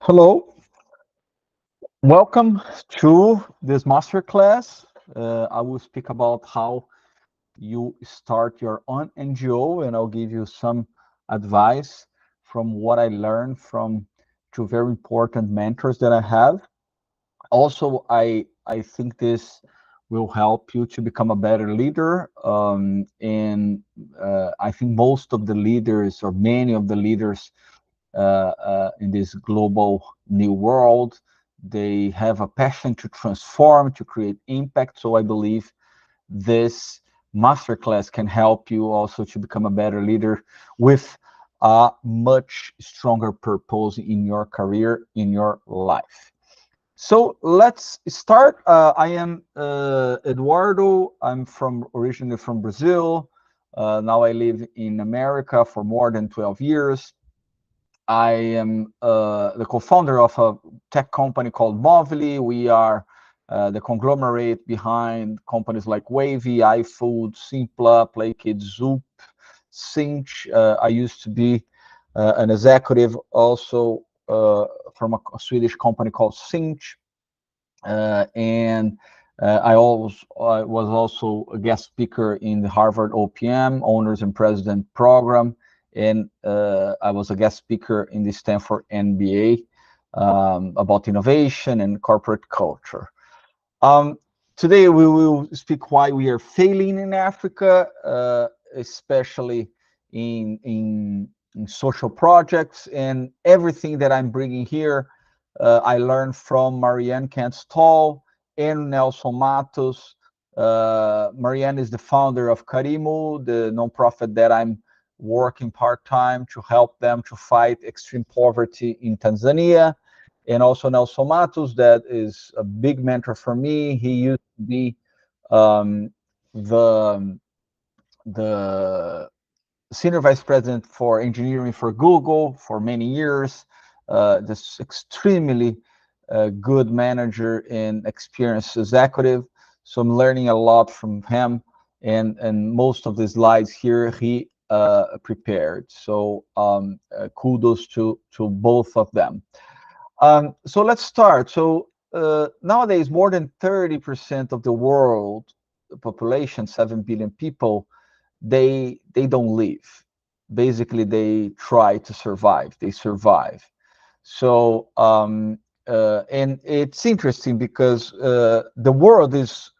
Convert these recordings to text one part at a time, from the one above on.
Hello, welcome to this masterclass. I will speak about how you start your own NGO, and I'll give you some advice from what I learned from two very important mentors that I have. Also, I think this will help you to become a better leader. And I think most of the leaders, or many of the leaders in this global new world. They have a passion to transform, to create impact. So I believe this masterclass can help you also to become a better leader with a much stronger purpose in your career, in your life. So let's start. I am Eduardo. I'm originally from Brazil. Now I live in America for more than 12 years. I am the co-founder of a tech company called Movily. We are the conglomerate behind companies like Wavy, iFood, Simpla, PlayKids, Zoop, Cinch. I used to be an executive also from a Swedish company called Cinch. And I was also a guest speaker in the Harvard OPM Owners and President Program, and I was a guest speaker in the Stanford MBA about innovation and corporate culture. Um, Today we will speak why we are failing in Africa, especially in social projects, and everything that I'm bringing here. I learned from Marianne Kent-Stoll and Nelson Matos. Marianne is the founder of Karimu, the nonprofit that I'm working part-time to help them to fight extreme poverty in Tanzania. And also Nelson Matos, that is a big mentor for me. He used to be um, the the senior vice president for engineering for Google for many years. This extremely good manager and experienced executive. So I'm learning a lot from him, and most of the slides here he prepared. So kudos to both of them. So let's start. So nowadays, more than 30% of the world population, 7 billion people, they don't live. Basically, they try to survive. They survive. So and it's interesting because the world is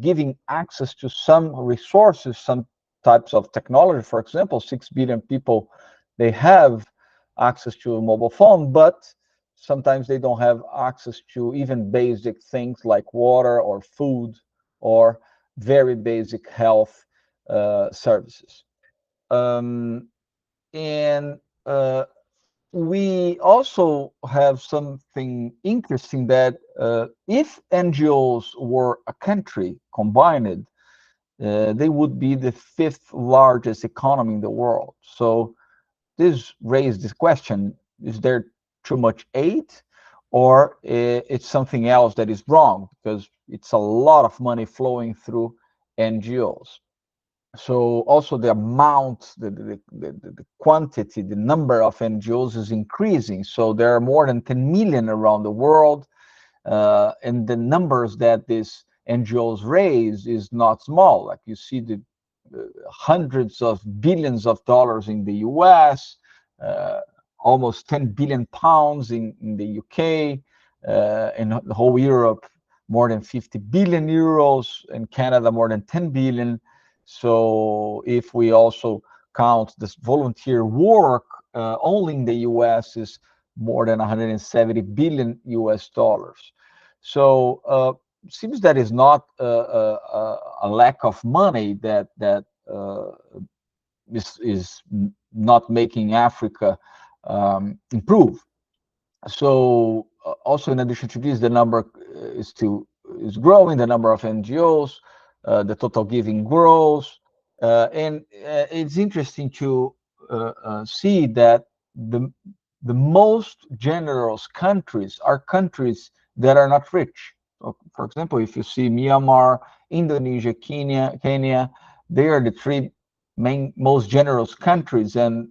giving access to some resources, some types of technology. For example, 6 billion people, they have access to a mobile phone, but sometimes they don't have access to even basic things like water or food or very basic health services. Um, and we also have something interesting that if NGOs were a country combined, they would be the fifth largest economy in the world. So this raised this question: is there too much aid, or it's something else that is wrong? Because it's a lot of money flowing through NGOs. So also the amount, the quantity, the number of NGOs is increasing. So there are more than 10 million around the world, and the numbers that these NGOs raise is not small. Like you see the hundreds of billions of dollars in the US, uh, almost 10 billion pounds in the UK, in the whole Europe, more than 50 billion euros, in Canada, more than 10 billion. So if we also count this volunteer work, only in the US is more than 170 billion US dollars. So seems that is not a lack of money that uh, is not making Africa improve. So also in addition to this, the number is growing. The number of NGOs, the total giving grows, and it's interesting to see that the most generous countries are countries that are not rich. So, for example, if you see Myanmar, Indonesia, Kenya, they are the three main most generous countries, and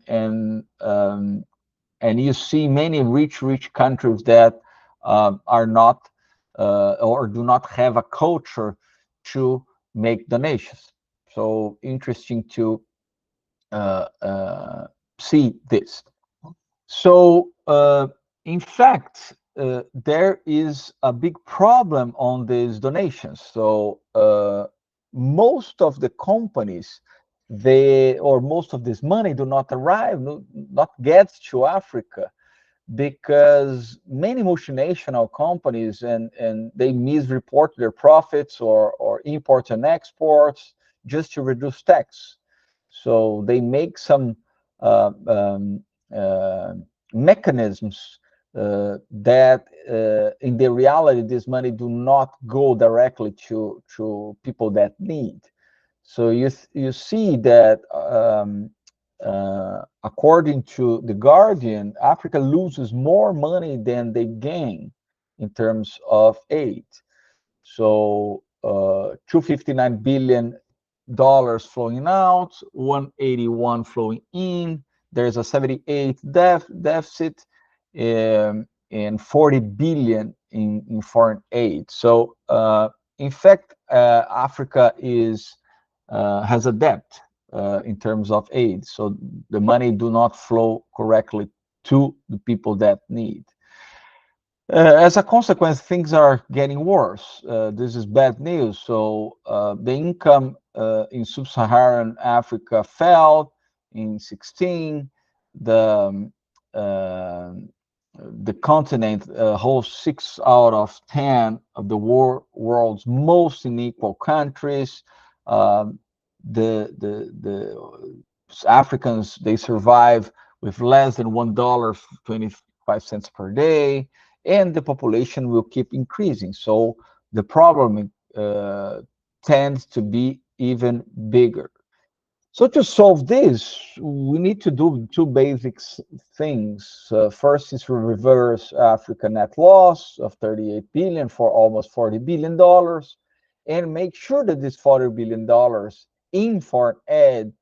And you see many rich countries that are not or do not have a culture to make donations. So interesting to uh, uh, see this. So, in fact, there is a big problem on these donations. So, most of the companies, most of this money do not arrive, not get to Africa because many multinational companies and they misreport their profits or imports and exports just to reduce tax. So they make some uh, um, uh, mechanisms that in the reality this money do not go directly to people that need. So you see that according to the Guardian, Africa loses more money than they gain in terms of aid. So 259 billion dollars flowing out, 181 flowing in. There's a 78 deficit, and 40 billion in foreign aid. So in fact, Africa has a debt in terms of aid. So the money do not flow correctly to the people that need. As a consequence, things are getting worse. This is bad news. So the income in sub-Saharan Africa fell in 16. The uh, the continent holds 6 out of 10 of the world's most unequal countries. Um, the Africans, they survive with less than $1.25 per day, and the population will keep increasing. So the problem tends to be even bigger. So to solve this, we need to do two basic things. First is to reverse Africa net loss of 38 billion for almost $40 billion, and make sure that this $40 billion in foreign aid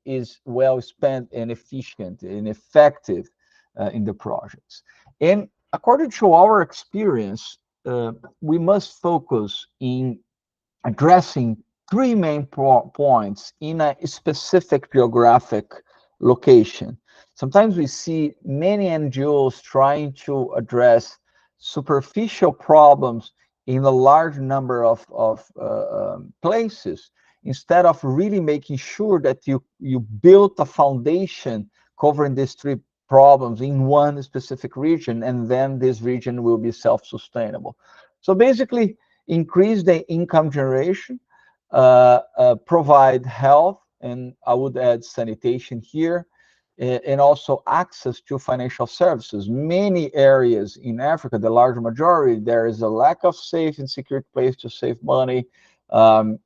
is well spent and efficient and effective in the projects. And according to our experience, we must focus in addressing three main points in a specific geographic location. Sometimes we see many NGOs trying to address superficial problems in a large number of places instead of really making sure that you build a foundation covering these three problems in one specific region, and then this region will be self-sustainable. So basically, increase the income generation, provide health, and I would add sanitation here, and also access to financial services. Many areas in Africa, the large majority, there is a lack of safe and secure place to save money.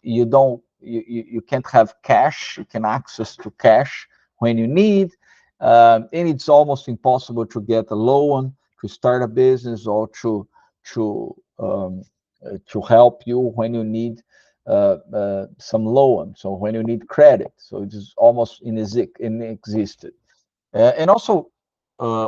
You can't have cash. You can access to cash when you need, and it's almost impossible to get a loan to start a business or to help you when you need some loan, so when you need credit. So it is almost inexistent. And also,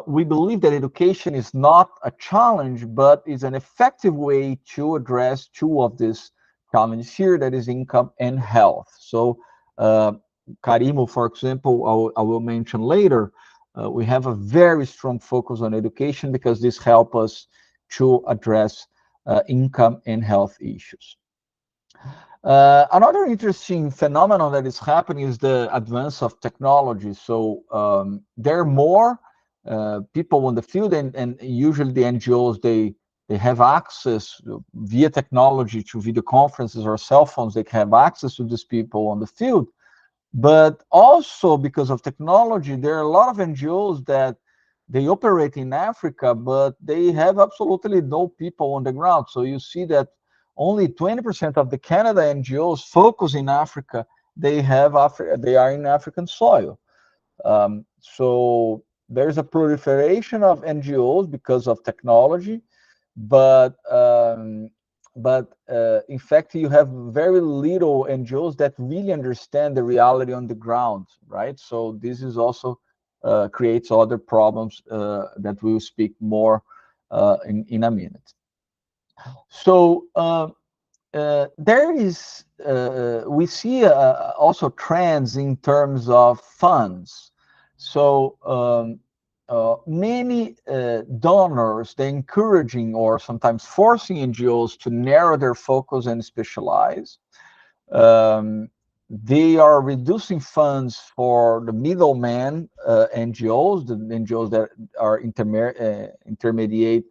we believe that education is not a challenge, but is an effective way to address two of these challenges here, that is income and health. So Karimo, for example, I will mention later, we have a very strong focus on education because this helps us to address income and health issues. Another interesting phenomenon that is happening is the advance of technology. So there are more people on the field, and usually the NGOs, they have access via technology to video conferences or cell phones. They have access to these people on the field. But also because of technology, there are a lot of NGOs that they operate in Africa, but they have absolutely no people on the ground. So you see that only 20% of the Canada NGOs focus in Africa. They are in African soil. So there's a proliferation of NGOs because of technology, but in fact, you have very little NGOs that really understand the reality on the ground, right? So this is also creates other problems that we'll speak more in a minute. So there is, we see also trends in terms of funds. So many donors, they're encouraging or sometimes forcing NGOs to narrow their focus and specialize. They are reducing funds for the middleman NGOs, the NGOs that are intermediate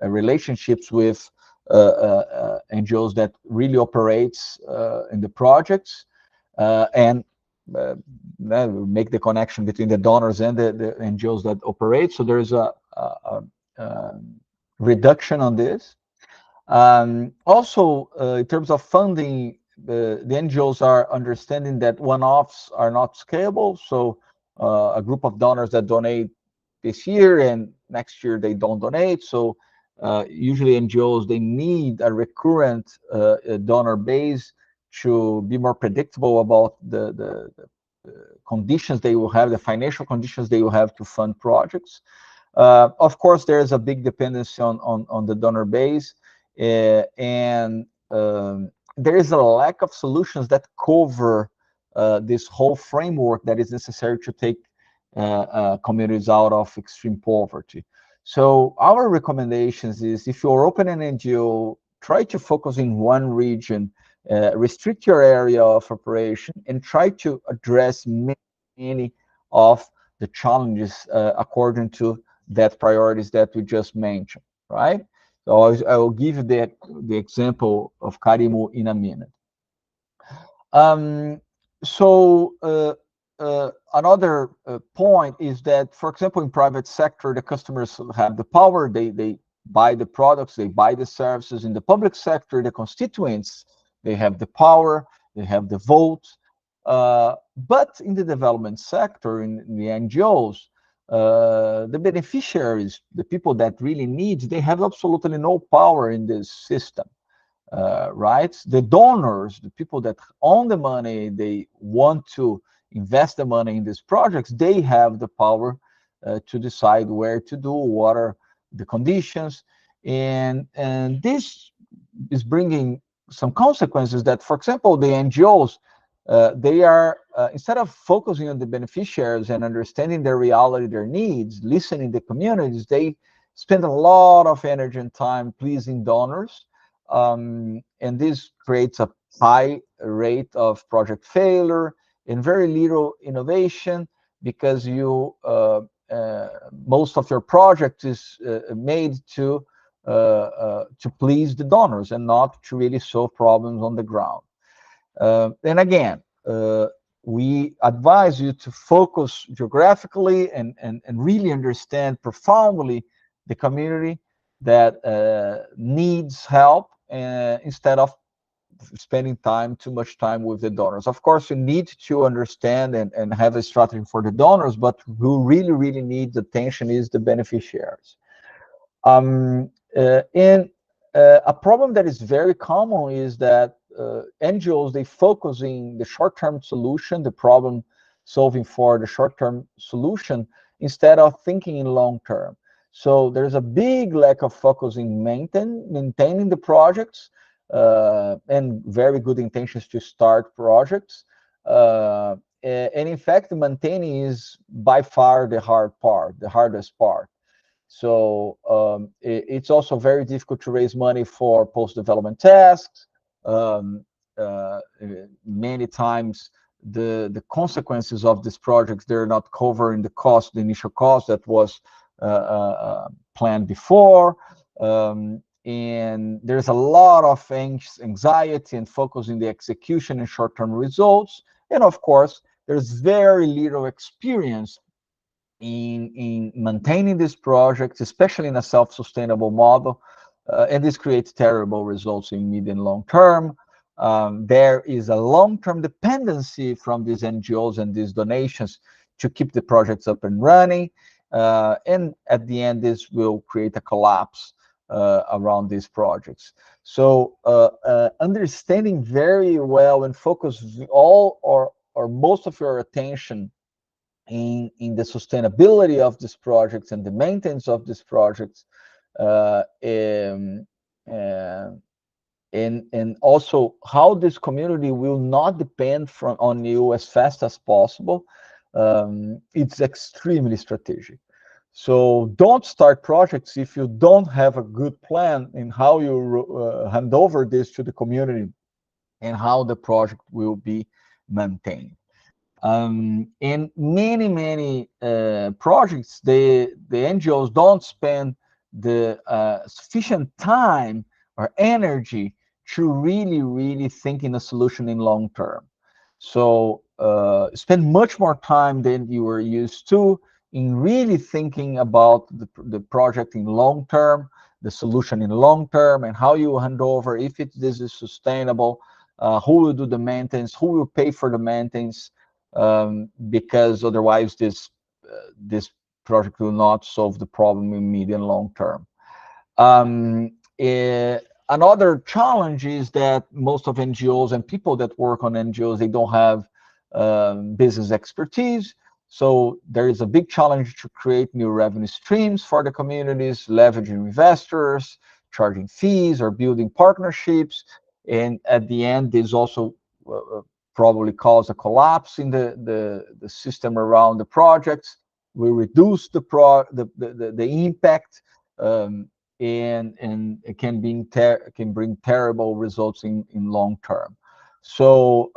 relationships with NGOs that really operates in the projects, and make the connection between the donors and the NGOs that operate. So there is a reduction on this. Also, in terms of funding, the NGOs are understanding that one-offs are not scalable. So a group of donors that donate this year and next year they don't donate. So usually NGOs, they need a recurrent donor base to be more predictable about the conditions they will have, the financial conditions they will have to fund projects. Of course, there is a big dependency on the donor base, and there is a lack of solutions that cover this whole framework that is necessary to take communities out of extreme poverty. So our recommendations is, if you're opening an NGO, try to focus in one region, restrict your area of operation, and try to address many of the challenges according to that priorities that we just mentioned, right? So I will give you the example of Karimu in a minute. Another point is that, for example, in private sector, the customers have the power, they buy the products, they buy the services. In the public sector, the constituents, they have the power, they have the vote. But in the development sector, in the NGOs, the beneficiaries, the people that really need, they have absolutely no power in this system. Right? The donors, the people that own the money, they want to invest the money in these projects, they have the power to decide where to do, what are the conditions. And this is bringing some consequences that, for example, the NGOs, they are, instead of focusing on the beneficiaries and understanding their reality, their needs, listening to communities, they spend a lot of energy and time pleasing donors. And this creates a high rate of project failure and very little innovation, because you most of your project is made to please the donors and not to really solve problems on the ground. And again, we advise you to focus geographically and really understand profoundly the community that needs help, instead of spending too much time with the donors. Of course, you need to understand and have a strategy for the donors, but who really needs attention is the beneficiaries. And a problem that is very common is that NGOs, they focus in the short-term solution, the problem solving for the short-term solution, instead of thinking in long-term. So there's a big lack of focus in maintaining the projects, and very good intentions to start projects. And in fact, maintaining is by far the hardest part. So it's also very difficult to raise money for post-development tasks. Many times the consequences of these projects, they're not covering the cost, the initial cost that was planned before. And there's a lot of anxiety and focus in the execution and short-term results. And of course, there's very little experience in maintaining these projects, especially in a self-sustainable model. And this creates terrible results in mid and long term. There is a long-term dependency from these NGOs and these donations to keep the projects up and running. And at the end, this will create a collapse around these projects. So understanding very well and focus all or most of your attention in the sustainability of these projects and the maintenance of these projects, uh, um, uh, and also how this community will not depend on you as fast as possible. It's extremely strategic. So don't start projects if you don't have a good plan in how you hand over this to the community and how the project will be maintained. In many projects, the NGOs don't spend the sufficient time or energy to really think in a solution in long term. So spend much more time than you were used to in really thinking about the project in long term, the solution in long term, and how you hand over, if this is sustainable, who will do the maintenance, who will pay for the maintenance, because otherwise this project will not solve the problem in medium long term. Um, eh, Another challenge is that most of NGOs and people that work on NGOs, they don't have business expertise. So there is a big challenge to create new revenue streams for the communities, leveraging investors, charging fees, or building partnerships. And at the end, this also probably cause a collapse in the system around the projects. We reduce the impact, um, and it can bring terrible results in long term. So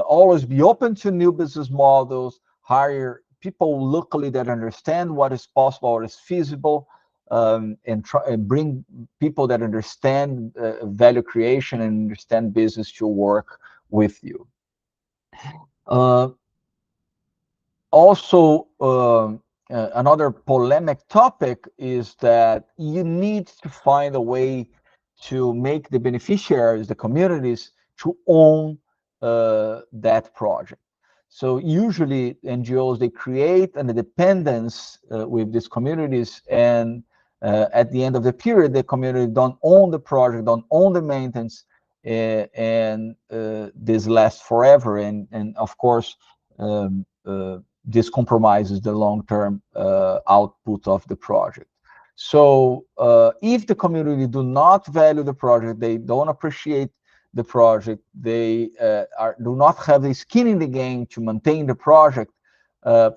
always be open to new business models, hire people locally that understand what is possible, what is feasible, and try and bring people that understand value creation and understand business to work with you. Uh, Also, another polemic topic is that you need to find a way to make the beneficiaries, the communities, to own that project. So usually NGOs, they create an independence with these communities, and at the end of the period, the community don't own the project, don't own the maintenance, and this lasts forever. And of course, this compromises the long-term output of the project. So if the community do not value the project, they don't appreciate the project, they do not have the skin in the game to maintain the project, uh,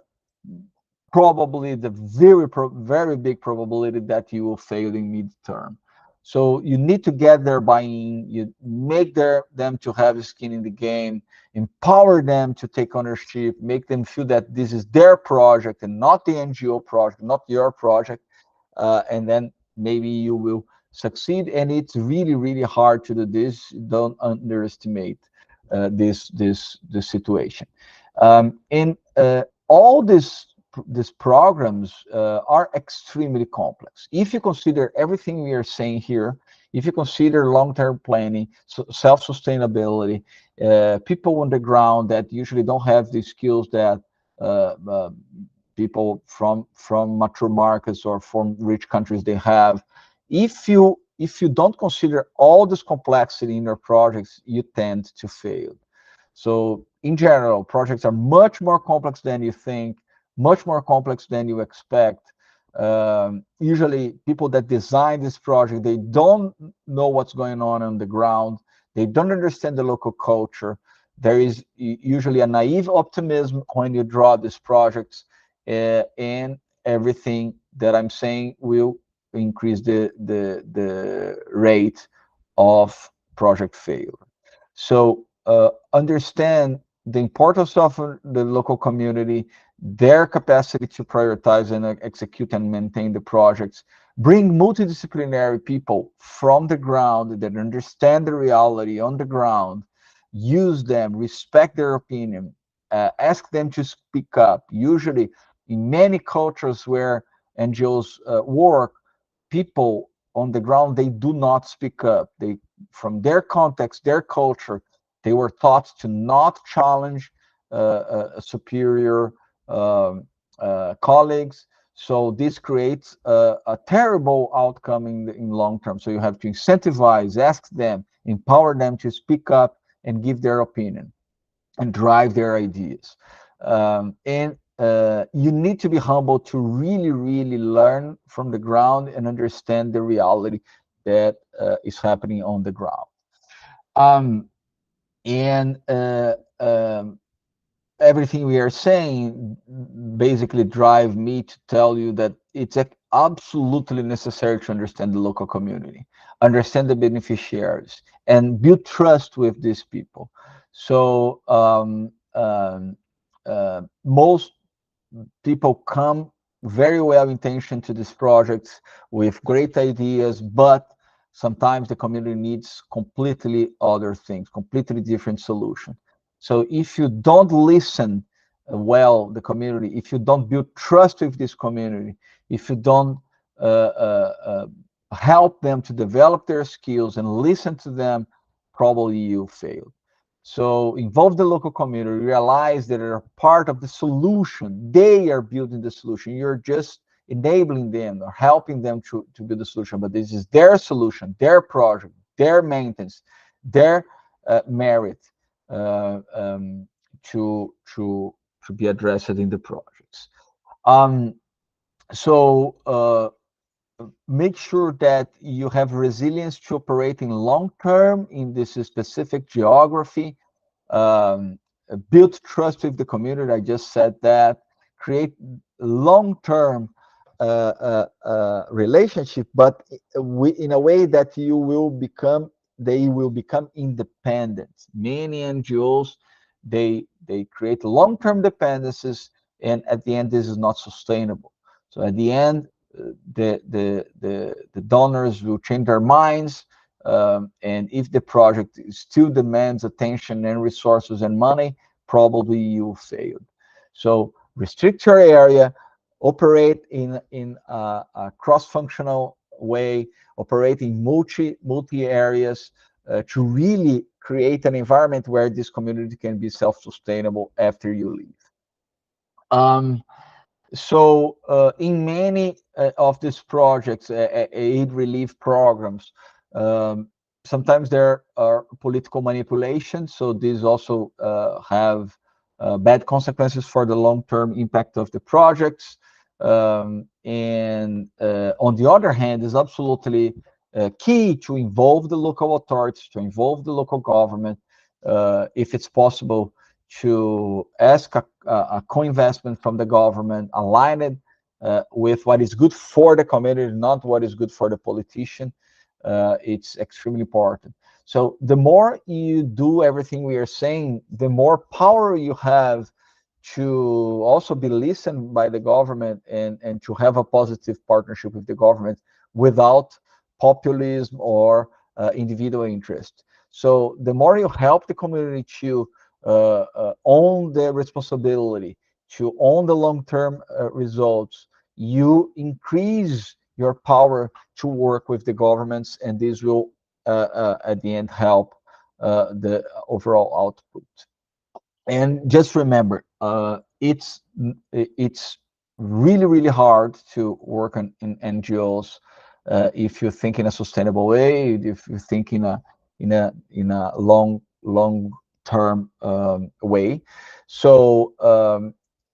probably the very big probability that you will fail in mid-term. So you need to get their buy-in, you make them to have skin in the game, empower them to take ownership, make them feel that this is their project and not the NGO project, not your project, and then maybe you will succeed. And it's really hard to do this. Don't underestimate this situation. And all these programs are extremely complex. If you consider everything we are saying here, if you consider long-term planning, self-sustainability, people on the ground that usually don't have the skills that people from mature markets or from rich countries they have, if you don't consider all this complexity in your projects, you tend to fail. So in general, projects are much more complex than you think, much more complex than you expect. Usually people that design this project, they don't know what's going on the ground. They don't understand the local culture. There is usually a naive optimism when you draw these projects, and everything that I'm saying will increase the rate of project failure. So understand the importance of the local community, their capacity to prioritize and execute and maintain the projects. Bring multidisciplinary people from the ground that understand the reality on the ground. Use them, respect their opinion, ask them to speak up. Usually, in many cultures where NGOs work, people on the ground, they do not speak up. They, from their context, their culture, they were taught to not challenge superior colleagues. So this creates a terrible outcome in long term. So you have to incentivize, ask them, empower them to speak up and give their opinion and drive their ideas. And you need to be humble to really, really learn from the ground and understand the reality that is happening on the ground. Um, and everything we are saying basically drive me to tell you that it's absolutely necessary to understand the local community, understand the beneficiaries, and build trust with these people. So most people come very well intentioned to these projects with great ideas, but sometimes the community needs completely other things, completely different solution. So if you don't listen well, the community, if you don't build trust with this community, if you don't uh, uh, help them to develop their skills and listen to them, probably you fail. So involve the local community, realize that they're part of the solution. They are building the solution. You're just enabling them or helping them to build the solution, but this is their solution, their project, their maintenance, their merit uh, um, to, to, to be addressed in the projects. Um, so make sure that you have resilience to operate in long term in this specific geography. um, Build trust with the community. I just said that. Create long-term relationship, but in a way that they will become independent. Many NGOs, they create long-term dependencies, and at the end, this is not sustainable. So at the end, the donors will change their minds, and if the project still demands attention and resources and money, probably you failed. So restrict your area, operate in a cross-functional way, operate in multi areas to really create an environment where this community can be self-sustainable after you leave. Um, so in many of these projects, aid relief programs, um, sometimes there are political manipulations. So these also have bad consequences for the long-term impact of the projects. And on the other hand, is absolutely key to involve the local authorities, to involve the local government, if it's possible, to ask a co-investment from the government, aligned with what is good for the community, not what is good for the politician. It's extremely important. So the more you do everything we are saying, the more power you have to also be listened by the government, and to have a positive partnership with the government without populism or individual interest. So the more you help the community to own the responsibility, to own the long-term results, you increase your power to work with the governments, and this will, at the end, help the overall output. And just remember, it's really, really hard to work in NGOs if you think in a sustainable way, if you think in a long term way. So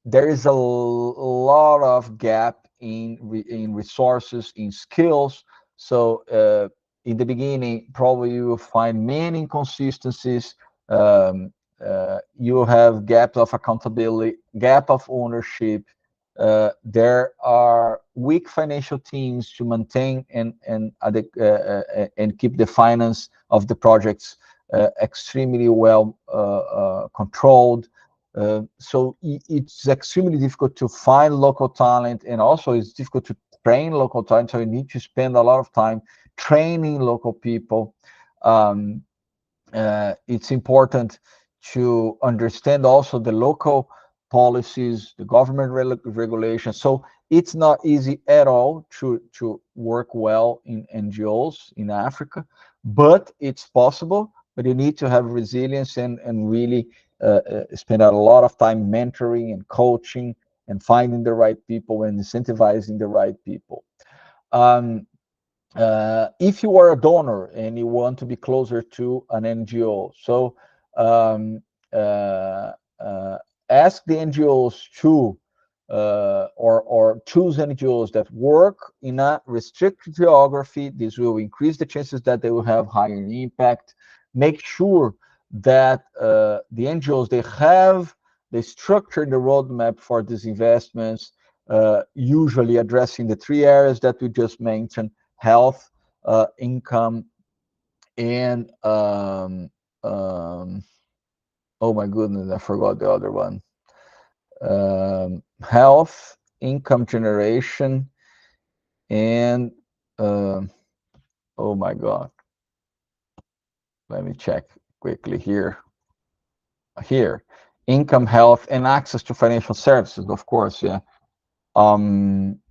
there is a lot of gap in resources, in skills. So in the beginning, probably you will find many inconsistencies. You have gap of accountability, gap of ownership. There are weak financial teams to maintain and keep the finance of the projects extremely well controlled. So it's extremely difficult to find local talent, and also it's difficult to train local talent. So you need to spend a lot of time training local people. It's important to understand also the local policies, the government regulations. So it's not easy at all to work well in NGOs in Africa, but it's possible. But you need to have resilience, and really spend a lot of time mentoring and coaching and finding the right people and incentivizing the right people. Um, if you are a donor and you want to be closer to an NGO, so um, uh, uh, ask the NGOs to or choose NGOs that work in a restricted geography. This will increase the chances that they will have higher impact. Make sure that the NGOs, they structure the roadmap for these investments, usually addressing the three areas that we just mentioned: health, income, and oh my goodness, I forgot the other one. Health, income generation, and oh my God, let me check quickly here. Income, health, and access to financial services, of course, yeah. And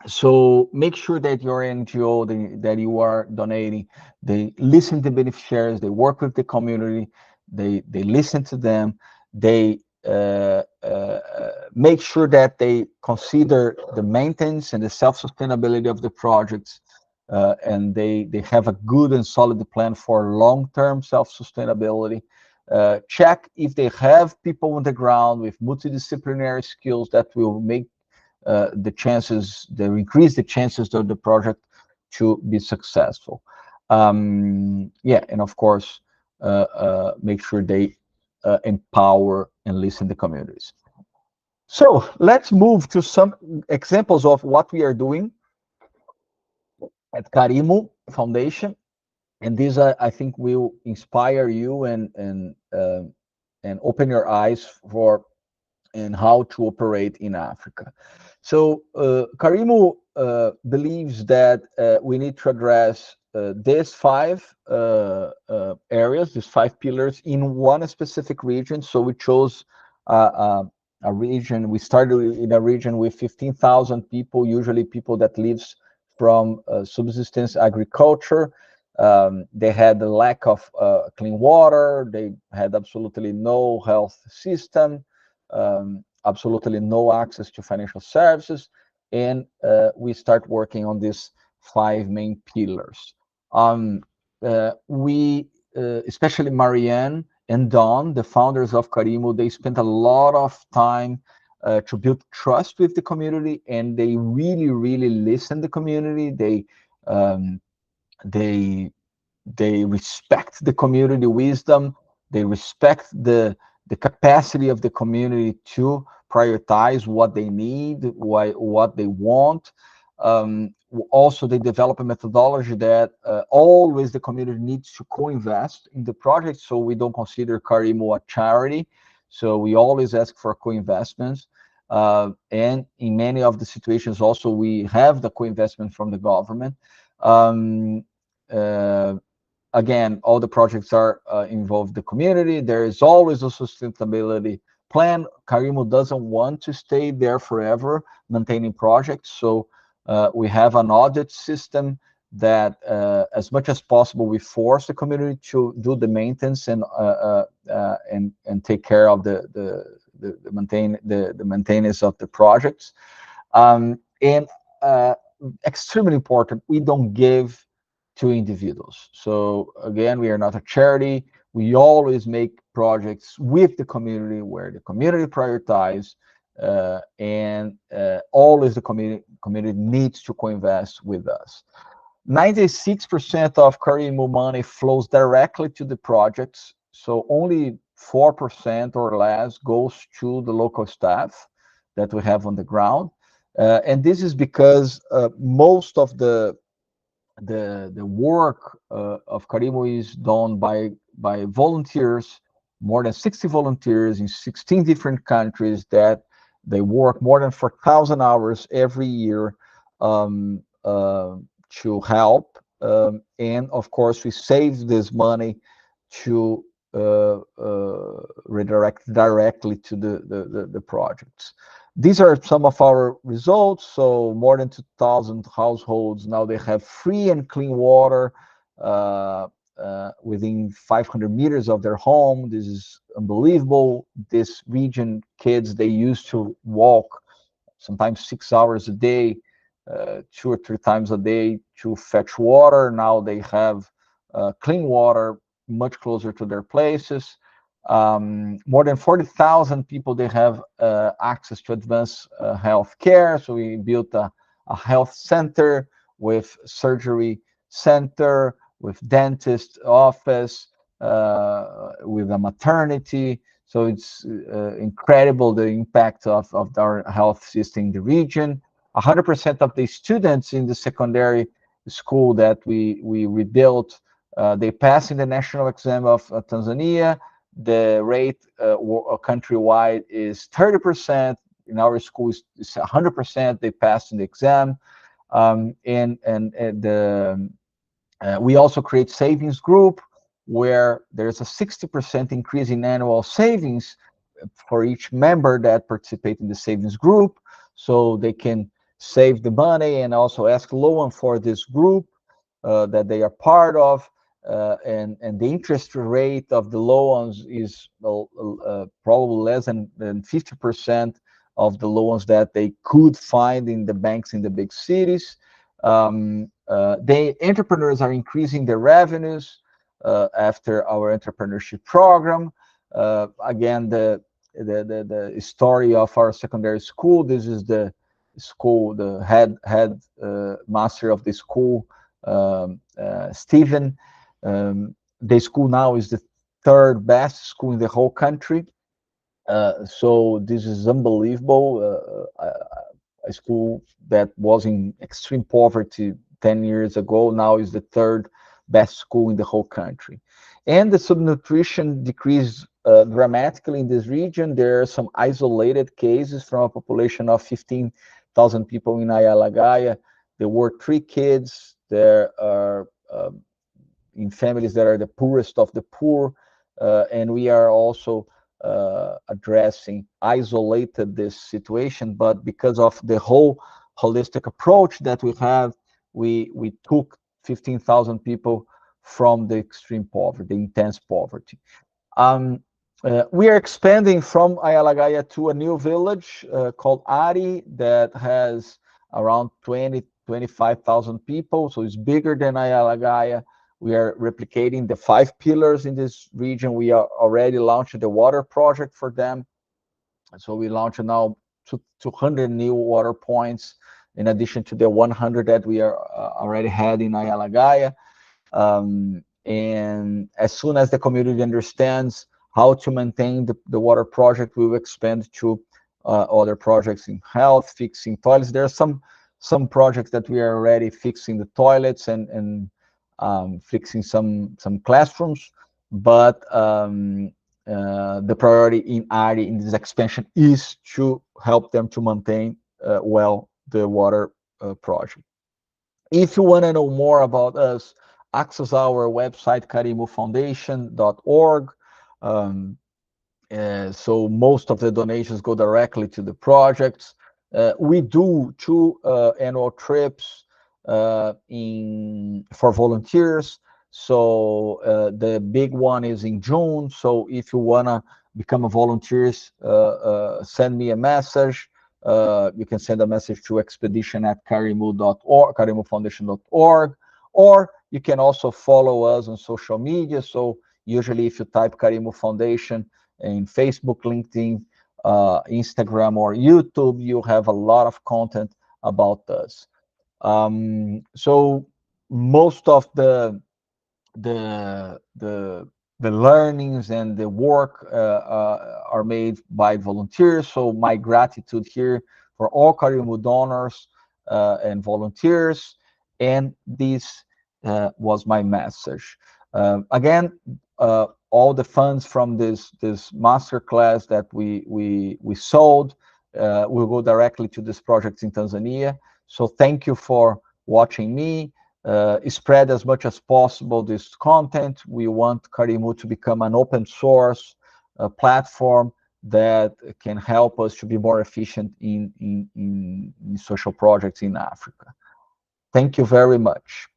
so make sure that your NGO that you are donating, they listen to beneficiaries, they work with the community, they listen to them, they make sure that they consider the maintenance and the self-sustainability of the projects, and they have a good and solid plan for long-term self-sustainability. Check if they have people on the ground with multidisciplinary skills that will make they increase the chances of the project to be successful. Yeah, and of course, make sure they empower and listen to communities. So let's move to some examples of what we are doing at Karimu Foundation, and these I think will inspire you and open your eyes for and how to operate in Africa. So Karimu believes that we need to address these five areas, these five pillars in one specific region. So we chose a region. We started in a region with 15,000 people, usually people that lives from subsistence agriculture. They had a lack of clean water. They had absolutely no health system, absolutely no access to financial services, and we start working on these five main pillars. We, especially Marianne and Don, the founders of Karimu, they spent a lot of time to build trust with the community, and they really listen to the community. Um, they they respect the community wisdom. They respect the capacity of the community to prioritize what they need, what they want. Also, they develop a methodology that always the community needs to co-invest in the project, so we don't consider Karimu a charity. So we always ask for co-investments. And in many of the situations also, we have the co-investment from the government. Um, uh, Again, all the projects are involve the community. There is always a sustainability plan. Karimu doesn't want to stay there forever maintaining projects, so we have an audit system that, as much as possible, we force the community to do the maintenance and take care of the maintenance of the projects. And extremely important, we don't give to individuals. So again, we are not a charity. We always make projects with the community where the community prioritize, and always the community needs to co-invest with us. 96% of Karimu money flows directly to the projects, so only 4% or less goes to the local staff that we have on the ground. And this is because most of the work of Karimu is done by volunteers, more than 60 volunteers in 16 different countries that they work more than 4,000 hours every year to help. And of course, we save this money to redirect directly to the projects. These are some of our results. So more than 2,000 households now they have free and clean water within 500 meters of their home. This is unbelievable. This region kids, they used to walk sometimes 6 hours a day, 2 or 3 times a day to fetch water. Now they have clean water much closer to their places. More than 40,000 people, they have access to advanced health care. So we built a health center with surgery center, with dentist office, with a maternity. So it's incredible the impact of our health system in the region. 100% of the students in the secondary school that we rebuilt, they pass in the national exam of Tanzania. The rate countrywide is 30%. In our school, is 100%. They passed in the exam, we also create savings group where there's a 60% increase in annual savings for each member that participate in the savings group, so they can save the money and also ask loan for this group that they are part of. And the interest rate of the loans is probably less than 50% of the loans that they could find in the banks in the big cities. The entrepreneurs are increasing their revenues after our entrepreneurship program. Again, the story of our secondary school. This is the school, the head master of the school, Stephen. The school now is the third best school in the whole country. So this is unbelievable. A school that was in extreme poverty 10 years ago now is the third best school in the whole country. And the subnutrition decreased dramatically in this region. There are some isolated cases from a population of 15,000 people in Ayalagaya. There were 3 kids. There are in families that are the poorest of the poor, and we are also addressing isolated this situation, but because of the whole holistic approach that we have, we took 15,000 people from the extreme poverty, the intense poverty. We are expanding from Ayalagaya to a new village called Ari that has around 25,000 people, so it's bigger than Ayalagaya. We are replicating the 5 pillars in this region. We are already launched the water project for them. So we launched now 200 new water points in addition to the 100 that we are already had in Ayalagaya. And as soon as the community understands how to maintain the water project, we will expand to other projects in health, fixing toilets. There are some projects that we are already fixing the toilets and fixing some classrooms, but the priority in ARI in this expansion is to help them to maintain well the water project. If you want to know more about us, access our website carimufoundation.org. So most of the donations go directly to the projects. We do 2 annual trips for volunteers. So the big one is in June. So if you wanna become a volunteer, send me a message. You can send a message to expedition@carimu.org, carimufoundation.org, or you can also follow us on social media. So usually if you type Carimu Foundation in Facebook, LinkedIn, Instagram, or YouTube, you have a lot of content about us. So most of the learnings and the work are made by volunteers. So my gratitude here for all Carimu donors and volunteers. And this was my message. Again, all the funds from this masterclass that we sold will go directly to this project in Tanzania. So thank you for watching me. Spread as much as possible this content. We want Carimu to become an open source platform that can help us to be more efficient in social projects in Africa. Thank you very much.